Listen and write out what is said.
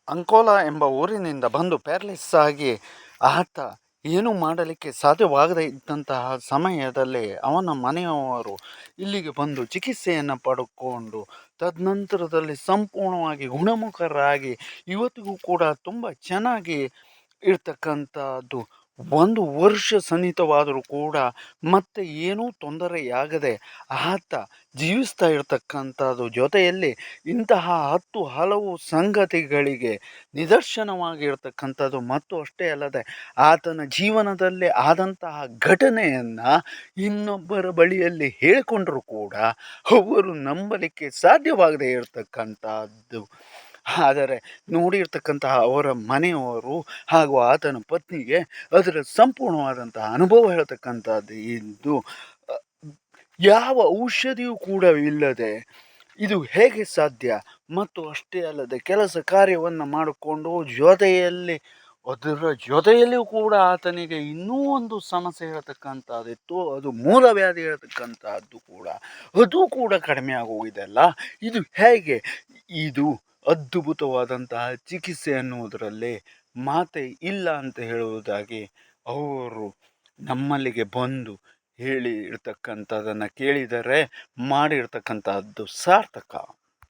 ಅಂಕೋಲಾ ಎಂಬ ಊರಿನಿಂದ ಬಂದು ಪ್ಯಾರಲಿಸ್ ಆಗಿ ಆತ ಏನೂ ಮಾಡಲಿಕ್ಕೆ ಸಾಧ್ಯವಾಗದೇ ಇದ್ದಂತಹ ಸಮಯದಲ್ಲಿ ಅವನ ಮನೆಯವರು ಇಲ್ಲಿಗೆ ಬಂದು ಚಿಕಿತ್ಸೆಯನ್ನು ಪಡ್ಕೊಂಡು ತದನಂತರದಲ್ಲಿ ಸಂಪೂರ್ಣವಾಗಿ ಗುಣಮುಖರಾಗಿ ಇವತ್ತಿಗೂ ಕೂಡ ತುಂಬ ಚೆನ್ನಾಗಿ ಇರ್ತಕ್ಕಂಥದ್ದು. 1 ವರ್ಷ ಸನ್ನಿಹಿತವಾದರೂ ಕೂಡ ಮತ್ತೆ ಏನೂ ತೊಂದರೆಯಾಗದೆ ಆತ ಜೀವಿಸ್ತಾ ಇರತಕ್ಕಂಥದ್ದು. ಜೊತೆಯಲ್ಲಿ ಇಂತಹ ಹಲವು ಸಂಗತಿಗಳಿಗೆ ನಿದರ್ಶನವಾಗಿರ್ತಕ್ಕಂಥದ್ದು. ಮತ್ತು ಅಷ್ಟೇ ಅಲ್ಲದೆ ಆತನ ಜೀವನದಲ್ಲಿ ಆದಂತಹ ಘಟನೆಯನ್ನು ಇನ್ನೊಬ್ಬರ ಬಳಿಯಲ್ಲಿ ಹೇಳಿಕೊಂಡರೂ ಕೂಡ ಅವರು ನಂಬಲಿಕ್ಕೆ ಸಾಧ್ಯವಾಗದೇ ಇರತಕ್ಕಂಥದ್ದು. ಆದರೆ ನೋಡಿರ್ತಕ್ಕಂತಹ ಅವರ ಮನೆಯವರು ಹಾಗೂ ಆತನ ಪತ್ನಿಗೆ ಅದರ ಸಂಪೂರ್ಣವಾದಂತಹ ಅನುಭವ ಹೇಳ್ತಕ್ಕಂಥದ್ದು ಇದ್ದು, ಯಾವ ಔಷಧಿಯೂ ಕೂಡ ಇಲ್ಲದೆ ಇದು ಹೇಗೆ ಸಾಧ್ಯ? ಮತ್ತು ಅಷ್ಟೇ ಅಲ್ಲದೆ ಕೆಲಸ ಕಾರ್ಯವನ್ನು ಮಾಡಿಕೊಂಡು ಅದರ ಜೊತೆಯಲ್ಲಿಯೂ ಕೂಡ ಆತನಿಗೆ ಇನ್ನೂ ಒಂದು ಸಮಸ್ಯೆ ಹೇಳ್ತಕ್ಕಂಥದ್ದಿತ್ತು. ಅದು ಮೂಲವ್ಯಾಧಿ ಹೇಳ್ತಕ್ಕಂಥದ್ದು ಕೂಡ, ಅದು ಕೂಡ ಕಡಿಮೆ ಆಗೋಗಿದೆಯಲ್ಲ. ಇದು ಹೇಗೆ? ಇದು ಅದ್ಭುತವಾದಂತಹ ಚಿಕಿತ್ಸೆ ಅನ್ನುವುದರಲ್ಲಿ ಮಾತೇ ಇಲ್ಲ ಅಂತ ಹೇಳುವುದಾಗಿ ಅವರು ನಮ್ಮಲ್ಲಿಗೆ ಬಂದು ಹೇಳಿ ಇರ್ತಕ್ಕಂಥದ್ದನ್ನು ಕೇಳಿದರೆ ಮಾಡಿರ್ತಕ್ಕಂಥದ್ದು ಸಾರ್ಥಕ.